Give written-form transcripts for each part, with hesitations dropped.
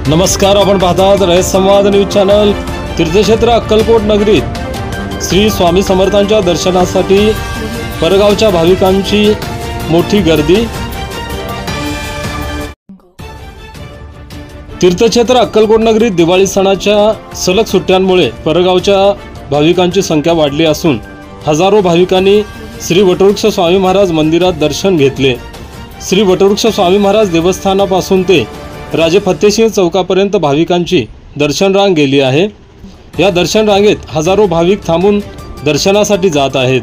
नमस्कार, आपण पाहतात रयत संवाद न्यूज चॅनल। तीर्थक्षेत्र अक्कलकोट नगरीत श्री स्वामी समर्थांच्या दर्शनासाठी परगावच्या भाविकांची मोठी गर्दी। तीर्थक्षेत्र अक्कलकोट नगरीत दिवाळी सणाच्या सलग सुट्ट्यांमुळे परगावच्या भाविकांची संख्या वाढली असून हजारो भाविकांनी श्री वटवृक्ष स्वामी महाराज मंदिरात दर्शन घेतले। श्री वटवृक्ष स्वामी महाराज देवस्थानापासून ते राजे फत्तेसिंग चौकापर्यंत भाविकांची दर्शन रांग गेली आहे। या दर्शन रांगेत हजारो भाविक थांबून दर्शनासाठी जात आहेत।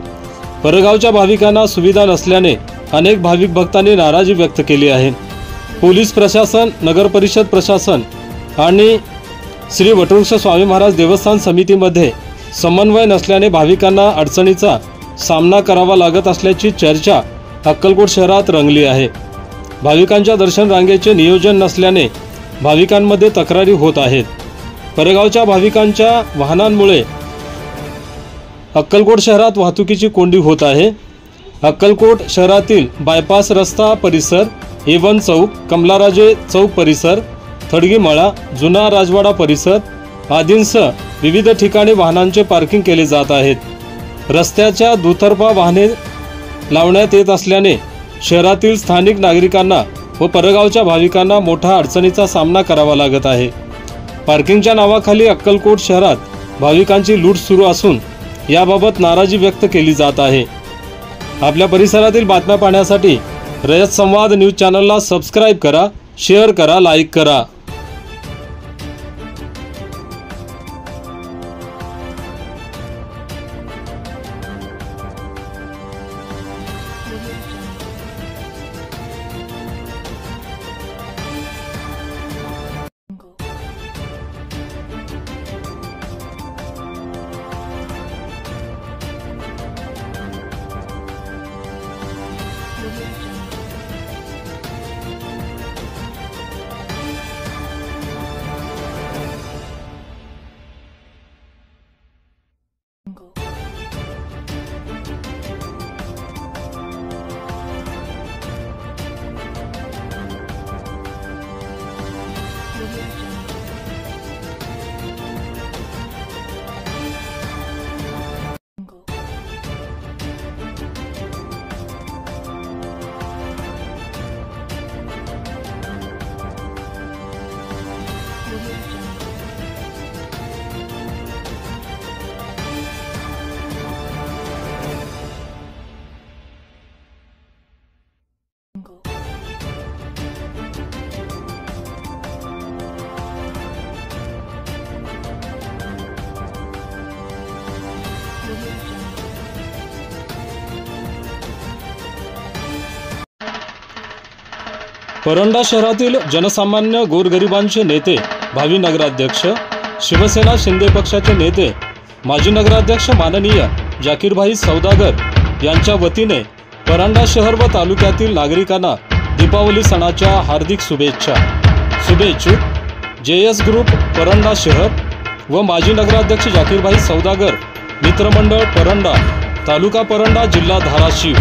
परगावच्या भाविकांना सुविधा नसल्याने अनेक भाविक भक्तांनी नाराजी व्यक्त केली आहे। पोलीस प्रशासन, नगर परिषद प्रशासन आणि श्री वटवृक्ष स्वामी महाराज देवस्थान समितीमध्ये समन्वय नसल्याने भाविकांना अडचणीचा सामना करावा लागत असल्याची चर्चा अक्कलकोट शहरात रंगली आहे। भाविकांच्या दर्शन रांगेचे नियोजन नसल्याने भाविकांमध्ये तक्रारी होत आहेत। परगावच्या भाविकांच्या वाहनांमुळे अक्कलकोट शहरात वाहतुकीची कोंडी होत आहे। अक्कलकोट शहरातील बायपास रस्ता परिसर, A1 चौक, कमलाराजे चौक परिसर, थडगीमळा, जुना राजवाडा परिसर आदींसह विविध ठिकाणी वाहनांचे पार्किंग केले जात आहेत। रस्त्याच्या दुतर्फा वाहने लावण्यात येत असल्याने शहरातील स्थानिक नागरिकांना व परगावच्या भाविकांना मोठा अडचणीचा सामना करावा लागत आहे। पार्किंगच्या नावाखाली अक्कलकोट शहरात भाविकांची लूट सुरू असून याबाबत नाराजी व्यक्त केली जात आहे। आपल्या परिसरातील बातम्या पाहण्यासाठी रयत संवाद न्यूज चॅनलला सबस्क्राइब करा, शेअर करा, लाईक करा। परंडा शहरातील जनसामान्य गोरगरिबांचे नेते, भावी नगराध्यक्ष, शिवसेना शिंदे पक्षाचे नेते, माजी नगराध्यक्ष माननीय जाकीरभाई सौदागर यांच्या वतीने परंडा शहर व तालुक्यातील नागरिकांना दीपावली सणाच्या हार्दिक शुभेच्छा। शुभेच्छुक JS ग्रुप परंडा शहर व माजी नगराध्यक्ष जाकीरभाई सौदागर, मित्रमंडळ परंडा, तालुका परंडा, जिल्हा धाराशिव।